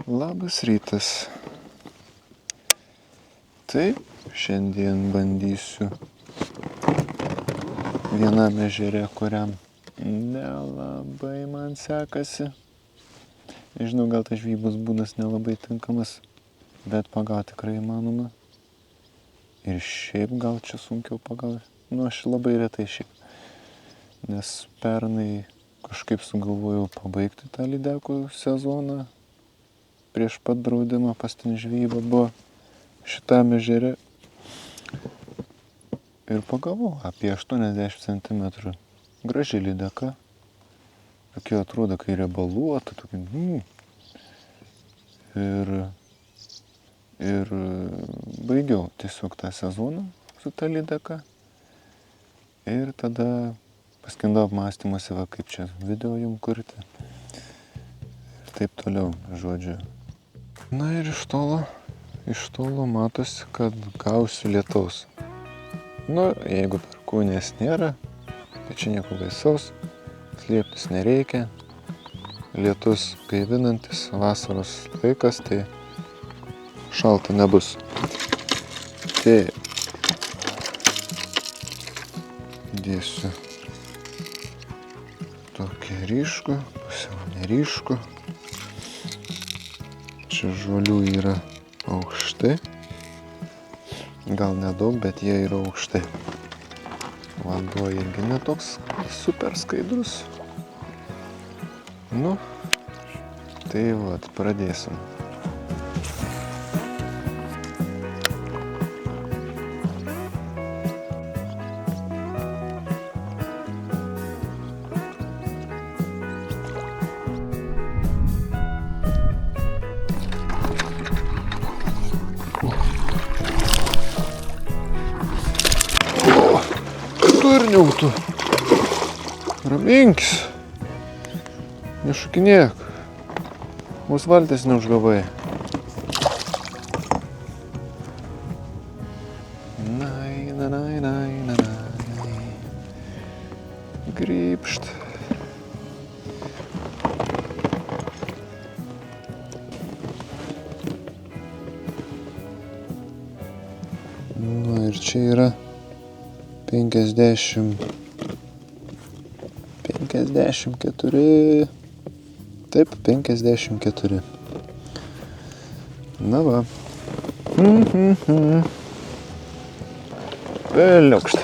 Labas rytas. Taip, šiandien bandysiu vienam ežere, kuriam nelabai man sekasi. Nežinau, gal tas žvejybos būdas nelabai tinkamas, bet pagauti tikrai įmanoma. Ir šiaip gal čia sunkiau pagauti. Aš labai retai šiaip. Nes pernai kažkaip sugalvojau pabaigti tą lydekų sezoną. Prieš pat draudimą pastinė žvejyba buvo šitam ežere. Ir pagavau apie 80 cm. Graži lydeka. Tokia atrodo, kai riebaluota. Ir baigiau tiesiog tą sezoną su ta lydeka. Ir tada paskendau apmąstymuose, kaip čia video jum kurti. Ir taip toliau, žodžiu. Na ir iš tolo matosi, kad gausiu lietaus. Jeigu perkūnės nėra, tai čia nieko baisaus, slėptis nereikia. Lietus gaivinantis, vasaros laikas, tai šalta nebus. Tai dėsiu tokį ryškų, pusiau neryškų. Čia žolių yra aukštai. Gal nedaug, bet jie yra aukštai. Vanduo irgi netoks super skaidrus. Tai pradėsim. Turniautų. Raminkis. Nešukinėk. Mūsų valtis neužgavai. Grįpšt. Ir čia yra 54. Taip, 54. Na va. Peliukšt.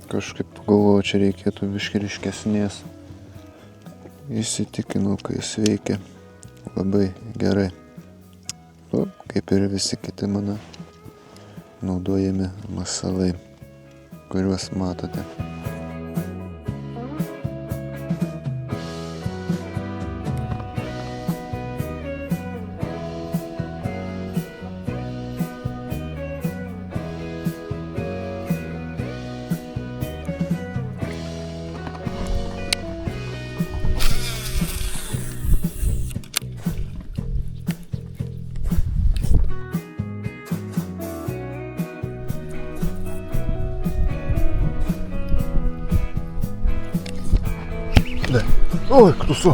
Kažkaip pagalvojau, čia reikėtų biškį ryškesnės. Įsitikinau, kai jis veikia labai gerai. Kaip ir visi kiti mano naudojami masalai, kuriuos matote. Oi, klusu.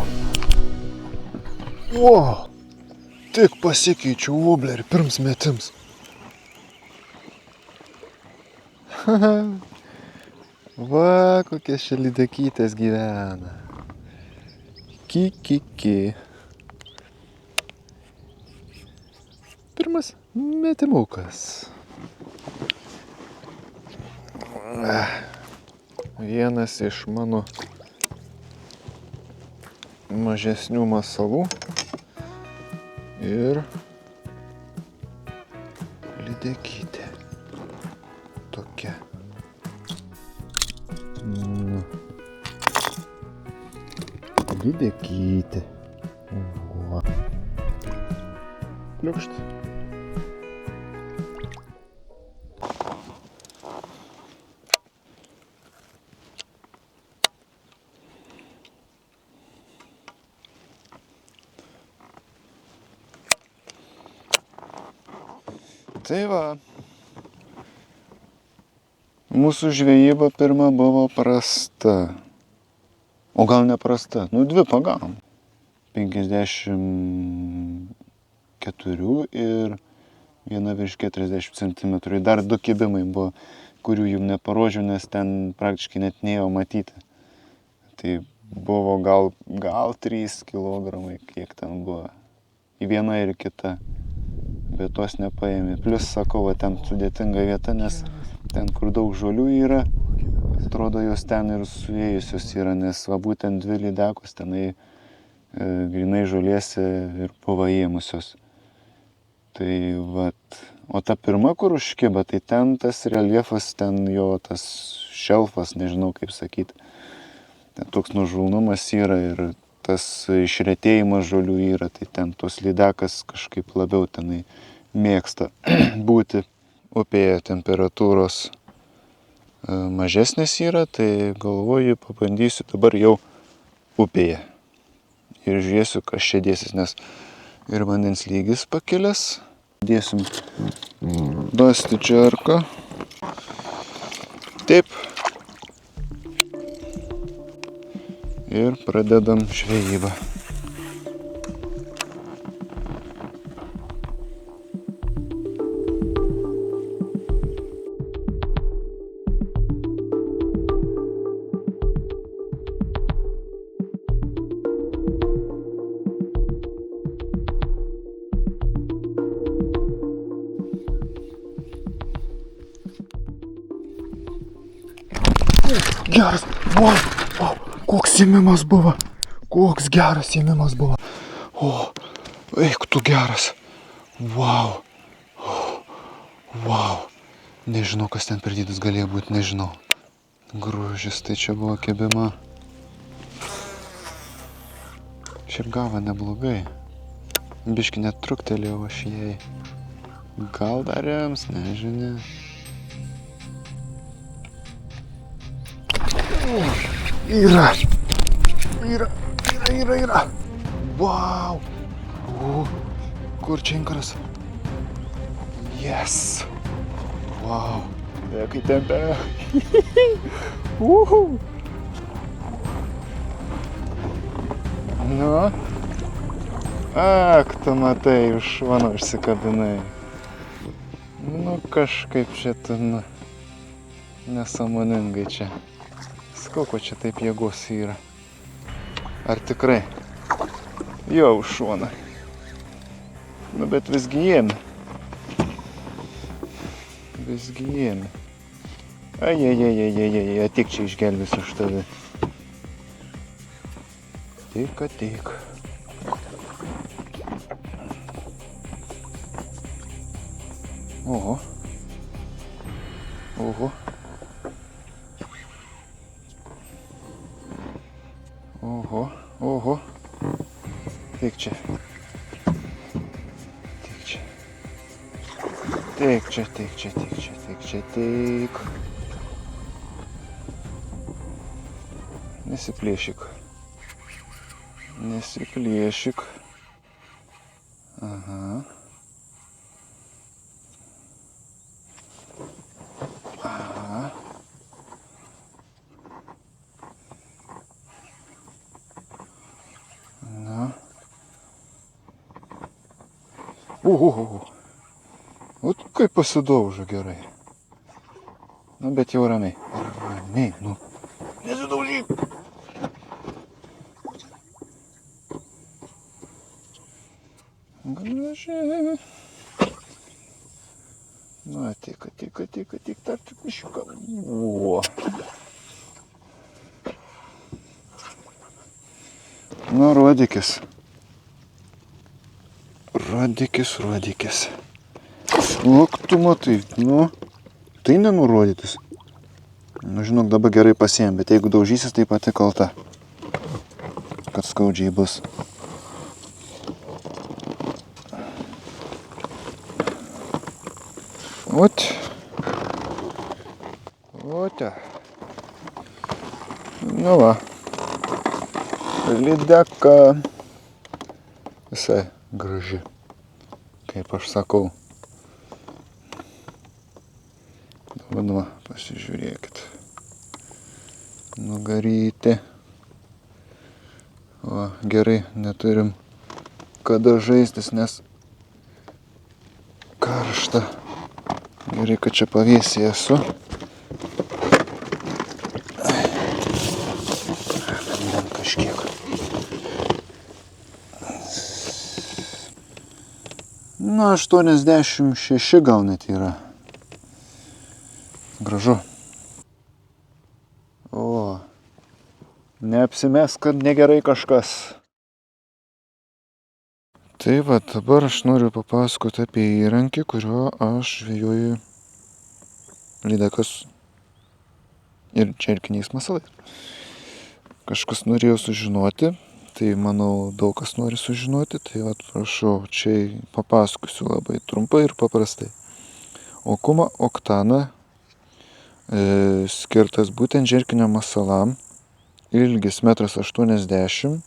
Tik pasikeičiau woblerį pirms metims. Va, kokie čia lydekytės gyvena. Kiki. Pirmas metimukas. Vienas iš mano mažesnių masalų ir lydekytė tokia. Lydekytė. Pliukšt. Tai va, mūsų žvejyba pirma buvo prasta. O gal neprasta, 2 pagavom. 54 ir viena virš 40 cm. Dar 2 kibimai buvo, kurių jums neparodžiau, nes ten praktiškai net neėjo matyti. Tai buvo gal 3 kg, kiek ten buvo. Į vieną ir kitą. Bet tos nepaėmė. Plius, sakau, ten sudėtinga vieta, nes ten, kur daug žolių yra, atrodo, jos ten ir suėjusios yra, nes va būtent 2 lydekos tenai grinai žolėse ir pavaėmusios. Tai vat, o ta pirma, kur užkiba, tai ten tas reljefas, ten jo tas šelfas, nežinau kaip sakyti. Ten toks nužulnumas yra ir tas išretėjimas žolių yra, tai ten tos lydekas kažkaip labiau tenai mėgsta būti. Upėje temperatūros mažesnės yra, tai galvoju, pabandysiu dabar jau upėje. Ir žiūrėsiu, kas čia dėsis, nes ir vandens lygis pakilęs. Dėsim basti čerką. Taip. Ir pradedam žvejybą. Geras, wow, koks ėmimas buvo, koks geras ėmimas buvo. O, eik tu geras, wow, wow. Nežinau, kas ten per dydis galėjo būti, nežinau. Gružis, tai čia buvo kebima. Šiaip gavo neblogai. Biški net truktelėjau aš jai. Gal dar jiems, nežinia. Yra. Wow. Kur čia inkaras? Yes. Wow. Kai tempia. Nu. Ak, tu matai, už šono užsikabinai. Nu, kažkaip čia tu, nesąmoningai čia. Skoko čia taip jėgos yra. Ar tikrai? Jo, už šoną. Nu, bet visgi ėmė. Ai, atik čia išgelbės už tave. Tik. Oho. Tik čia. Nesiplėšyk. Aha. Na. Ot kaip pasidaužo gerai. Nu, bet jau ramiai. Ramiai, nu. Nesidaužyk. Gražiai. Nu, tik, dar tik mišką. O. Nu, rodykis. Luk, tu matai, nu, tai nenurodytis. Nu, žinok, dabar gerai pasiėm, bet jeigu daužysis, tai pati kalta. Kad skaudžiai bus. Ota. Nu va. Lydeka. Visai graži. Kaip aš sakau. Dabar, pasižiūrėkit. Nugarytė. O, gerai, neturim kada žaistis, nes karšta. Gerai, kad čia pavėsyje esu. Bent kažkiek. Na, 86 gal net yra. Gražu. O, neapsimes, kad negerai kažkas. Tai va, dabar aš noriu papasakoti apie įrankį, kuriuo aš žvejoju lydekas ir čerkiniais masalais. Kažkas norėjo sužinoti, tai manau daug kas nori sužinoti, tai va, prašau, čia papasakosiu labai trumpai ir paprastai. Okuma oktana skirtas būtent žerkinio masalam, ilgis 1,80 m,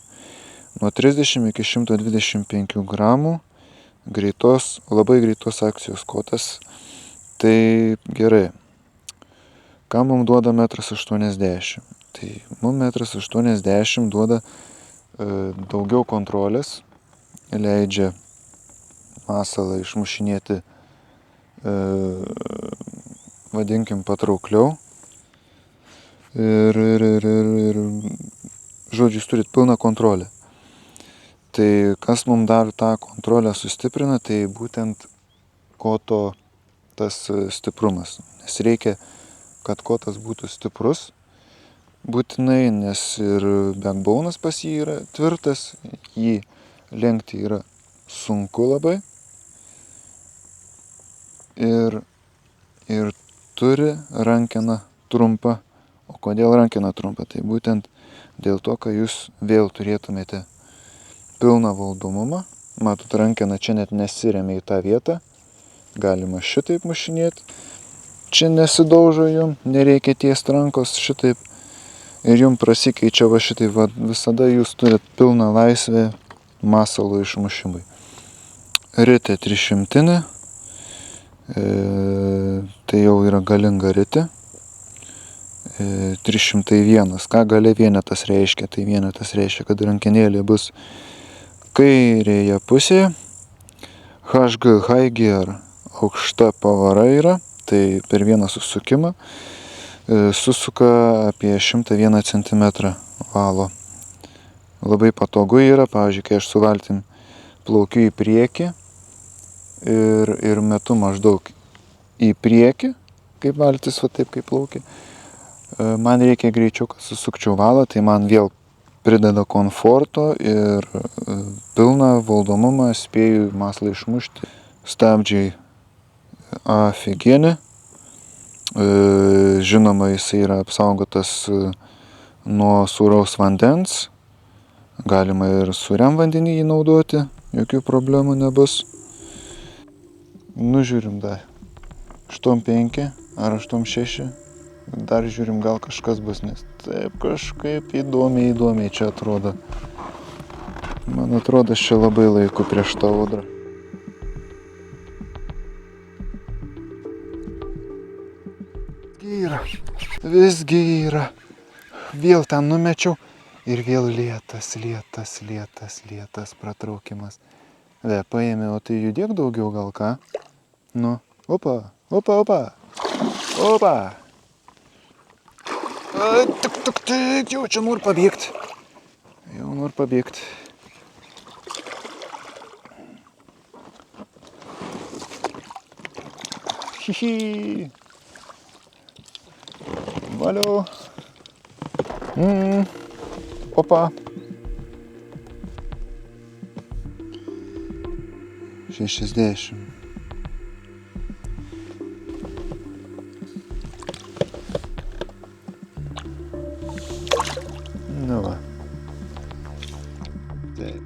nuo 30 iki 125 gramų, labai greitos akcijos kotas. Tai gerai. Ką mums duoda 1,80 m? Tai mums 1,80 m duoda daugiau kontrolės, leidžia masalą išmušinėti, vadinkim, patraukliau. Ir žodžiu, jūs turit pilną kontrolę. Tai kas mums dar tą kontrolę sustiprina, tai būtent koto tas stiprumas. Nes reikia, kad kotas būtų stiprus, būtinai, nes ir backbone'as pas jį yra tvirtas, jį lenkti yra sunku labai. Ir turi rankeną trumpą. O kodėl rankena trumpa? Tai būtent dėl to, kad jūs vėl turėtumėte pilną valdomumą. Matot, rankena čia net nesiremia į tą vietą. Galima šitaip mušinėti. Čia nesidaužo jum, nereikia tiesti rankos šitaip. Ir jum prasikeičia va šitaip. Va, visada jūs turit pilną laisvę masalo išmušimui. Ritė 300. Tai jau yra galinga ritė. 301. Ką galia vienetas reiškia? Tai vienetas reiškia, kad rankenėlė bus kairėje pusėje. HG, high gear, aukšta pavara yra, tai per vieną susukimą susuka apie 101 cm valo. Labai patogu yra, pavyzdžiui, kai aš su valtim plaukiu į priekį ir metu maždaug į priekį, kaip valtis, va taip kaip plaukia. Man reikia greičiau, kad susukčiau valą, tai man vėl prideda komforto ir pilną valdomumą, spėju masalą išmušti. Stabdžiai afigieni. Žinoma, jisai yra apsaugotas nuo sūraus vandens. Galima ir sūriam vandenį jį naudoti, jokių problemų nebus. Nužiūrim dar 8,5 ar 8,6. Dar žiūrim, gal kažkas bus, nes taip kažkaip įdomiai čia atrodo. Man atrodo, čia labai laiku prieš tą audrą. Visgi yra. Vėl ten numečiau ir vėl lėtas pratraukimas. Paėmė, o tai judėk daugiau gal ką? Nu, opa. Tik, jau čia noriu pabėgti. Hihi. Valio. Opa. 60. Nu va. Taip.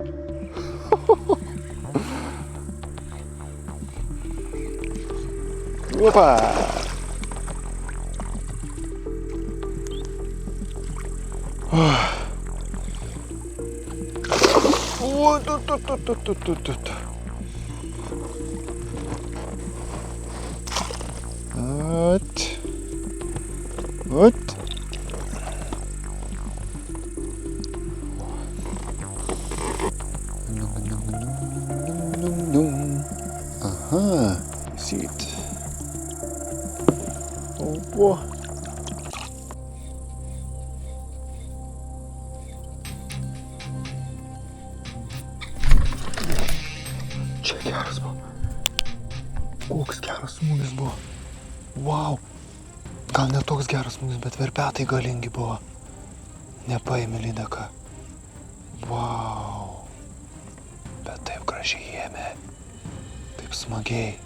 Opa. klausyt. O. Čia geras buvo. Koks geras smūgis buvo. Vau. Gal ne toks geras smūgis, bet verpetai galingi buvo. Nepaėmė lydeka. Vau. Bet taip gražiai ėmė. Taip smagiai.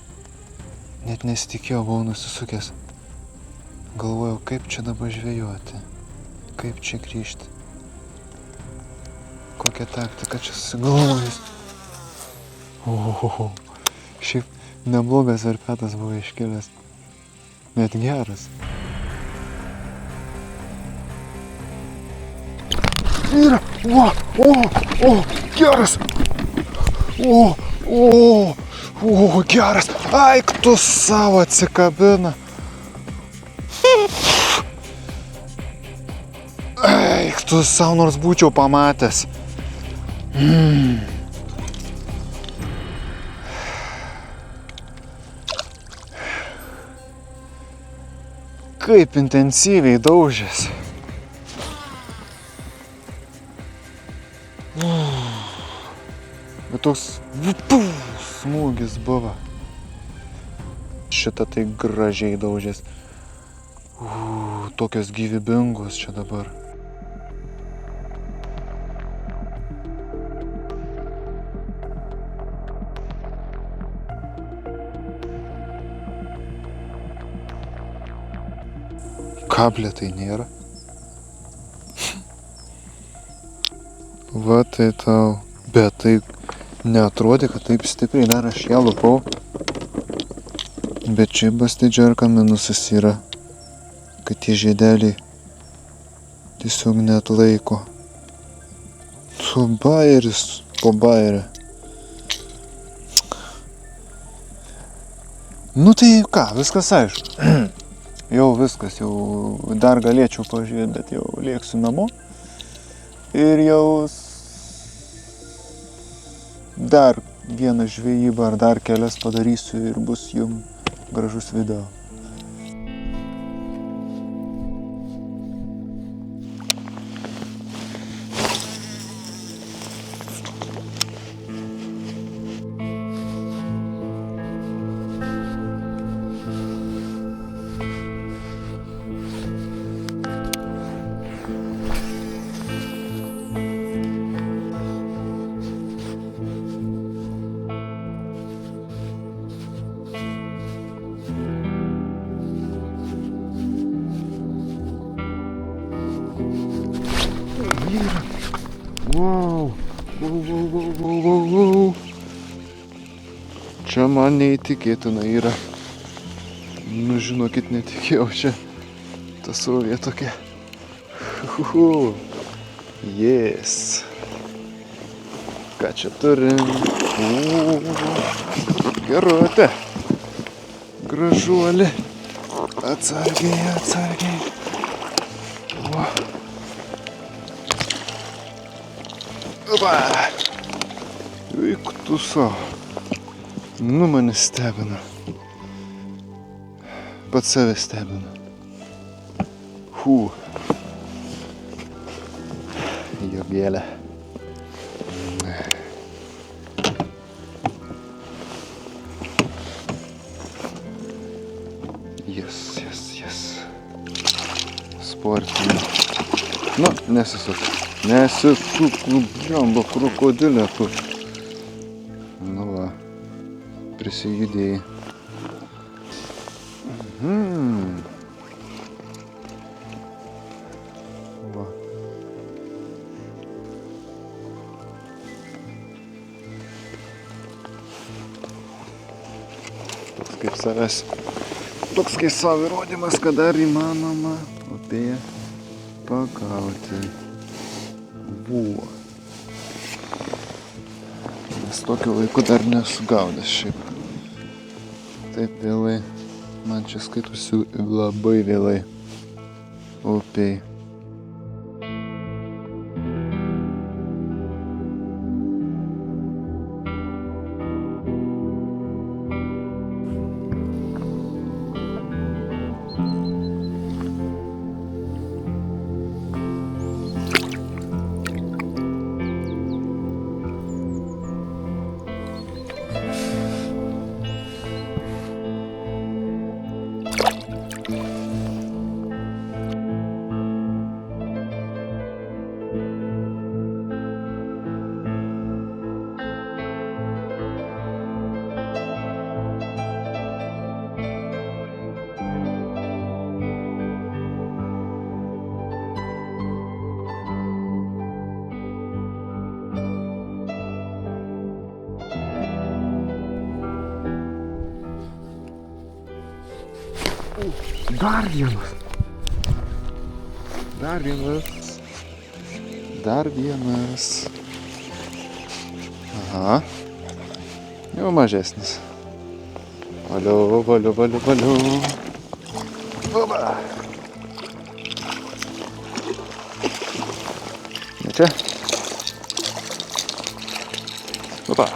Net nesitikėjau, buvau nusisukęs. Galvojau, kaip čia dabar žvejoti. Kaip čia grįžti. Kokia taktika čia susigalvojus. Ohoho. Šiaip neblogas verpetas buvo iškilęs. Net geras. Yra! Geras! Geras! Aik, tu savo atsikabina. Eik, tu savo nors būčiau pamatęs. Kaip intensyviai daužės. Bet toks smūgis buvo. Šitą tai gražiai daužės. Tokios gyvybingos čia dabar. Kablė tai nėra. Va tai tau. Bet tai neatrodė, kad taip stipriai dar aš ją lupau. Bet čia bastidžiarka minusas yra, kad tie žiedeliai tiesiog neatlaiko. Tu bajeris po bajerį. Nu tai ką, viskas aišku. Jau viskas, jau dar galėčiau pažiūrėti, bet jau lėksiu namo. Ir jau dar vieną žvejybą ar dar kelias padarysiu ir bus jums gražus video. Wow. Čia man neįtikėtina yra. Nu, žinokit, netikėjau čia. Ta srovė tokia. Yes. Ką čia turim? Gerutė. Gražuolė. Atsargiai. Opa! Eik tu savo. Nu, mane stebina. Pats save stebina. Jogėlė. Yes. Sportinė. Nu, nesisuk. Blemba, krokodilė tu. Nu va, prisijudėjai. Va. Toks kaip savo įrodymas, kad dar įmanoma upėje pagauti. Buvo. Nes tokiu laiku dar nesugaudęs šiaip. Taip vėlai. Man čia skaitusi labai vėlai. Upėj. Dar vienas. Dar vienas. Dar vienas. Aha. Jau mažesnis. Valiu, valiu, valiu, valiu. Oba. Ne čia. Opa.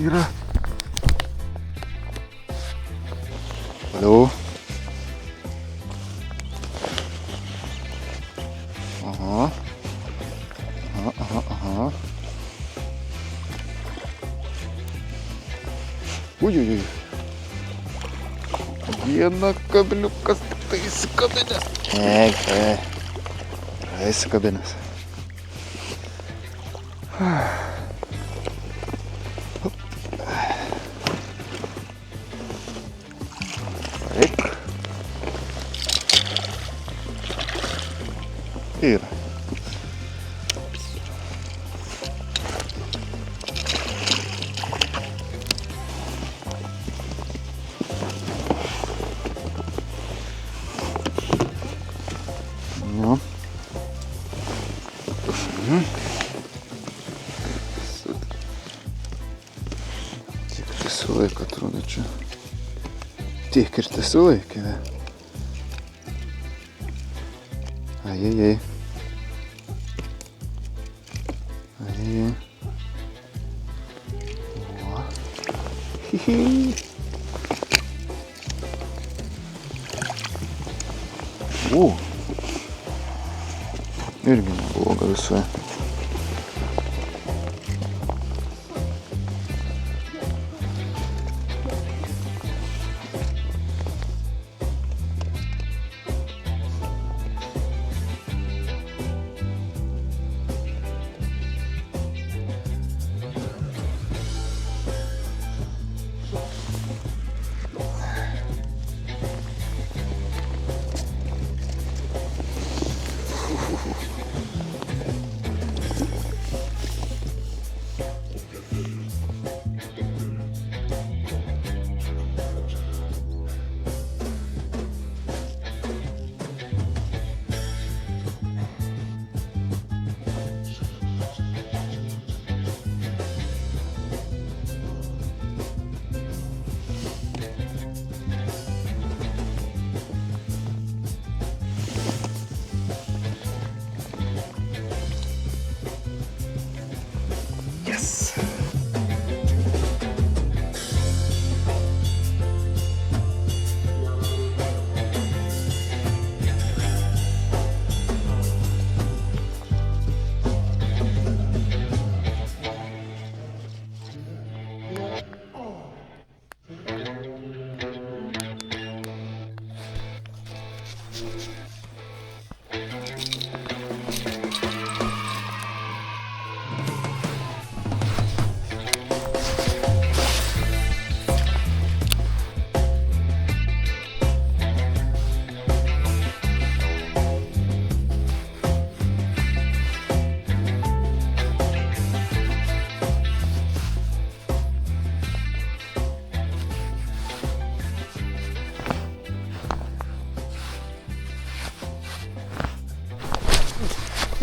Yra. Valiu. Aha. Aha, aha, aha. Ui. Viena kabliukas tai įsikabinęs. Yra įsikabinęs. Eik. Yra. Nu. Tiek tiesiog laiko atrodo čia. Tiek ir tiesiog laikė. Ajajai. Ajajai. O. Hihi. O. Irgi nebloga visai.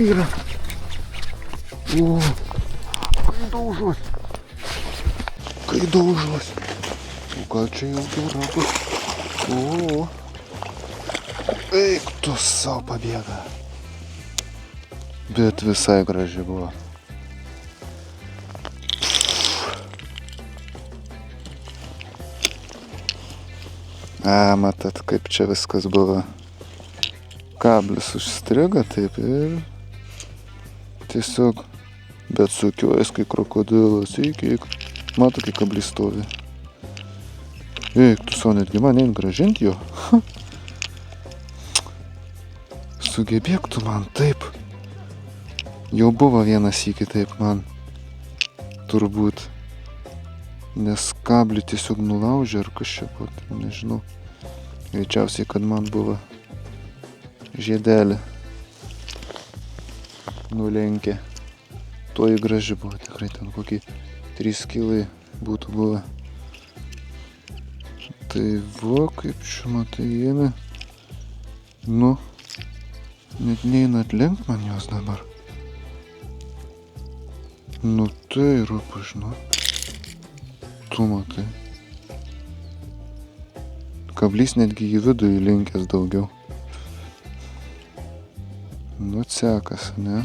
Yra. O, kai daužos. Kai daužos. O gal čia jau gera bus. O. Eik tu savo pabėga. Bet visai graži buvo. Matot, kaip čia viskas buvo. Kablis užstrigo taip ir tiesiog bet sukiuojas kai krokodilas. Eik. Mato, kai kablys stovi. Eik, tu savo netgi man ein gražinti jo. Sugebėk tu man taip. Jau buvo vienas sykį taip man. Turbūt. Nes kablį tiesiog nulaužė ar kas čia buvo, nežinau. Greičiausiai, kad man buvo žiedelį nulenkė. Toji graži buvo, tikrai ten kokį 3 kilai būtų buvę. Tai va, kaip čia matai ėmė. Nu, net neina atlenkt man jos dabar. Nu tai rūpa, žinau. Tu matai. Kablys netgi į vidų įlinkęs daugiau. Nu, sekas, ne?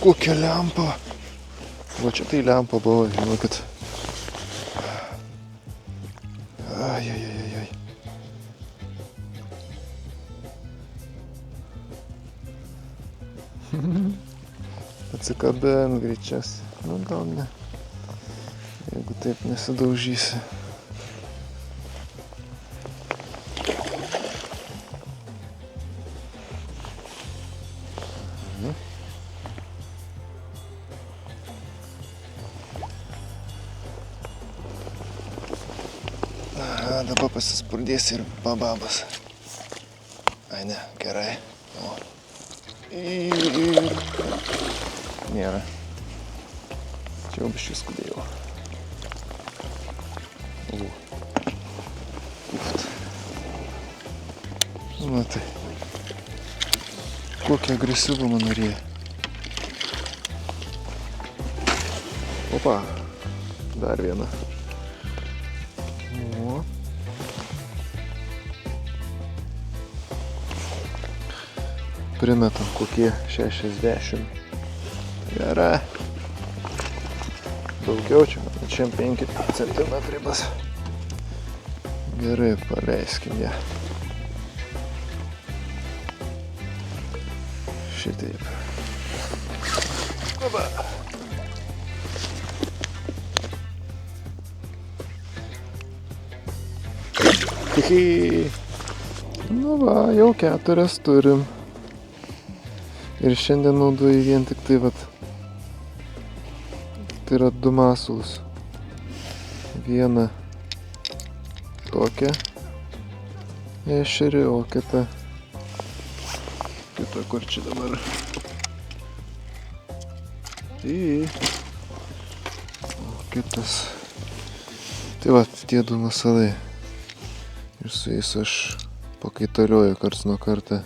Kokia lempa. Va čia tai lempa buvo, žinokit. Ai. Atsikabint greičiausiai. Nu gal ne. Jeigu taip nesidaužysi. Dabar pasispurdės ir bababas. Ai ne, gerai. O. Ir... Nėra. Čia jau biškai skubėjau. Uft. Matai. Kokią agresyvumą norėjo. Opa. Dar viena. Primetam kokie 60. Gerai. Daugiau čia, čia 5 centimetrai bus. Gerai, paleiskim ją. Šitaip. Oba. Hihi. Nu va, jau 4 turim. Ir šiandien naudoju vien tik tai vat. Tai yra 2 masalus. Vieną tokią ešerį, o kitą kur čia dabar. O kitas. Tai va, tie 2 masalai. Ir su jais aš pakaitalioju karts nuo kartą.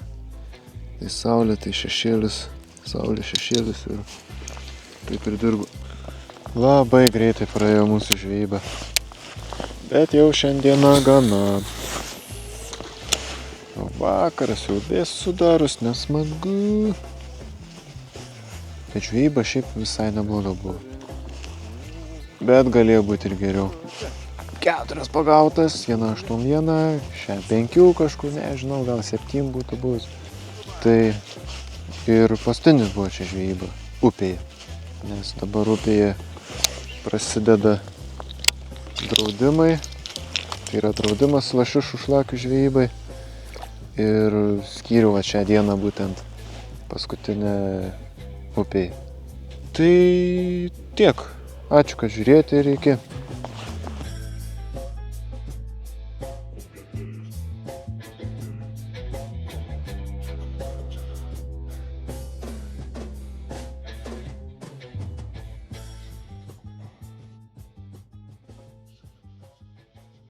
Tai saulė, tai šešėlis, saulė, šešėlis ir taip ir dirbu. Labai greitai praėjo mūsų žvejyba. Bet jau šiandieną gana. Vakaras jau bės sudarus, nesmagu. Bet žvejyba šiaip visai nebloga buvo. Bet galėjo būti ir geriau. 4 pagautas, 1,81, 5 kažkur, nežinau, gal 7 būtų buvus. Tai ir pastinis buvo čia žvejyba upėje, nes dabar upėje prasideda draudimai, tai yra draudimas lašišų šlakių žvejybai ir skyriau va šią dieną būtent paskutinę upėje. Tai tiek, ačiū, kad žiūrėjote ir iki.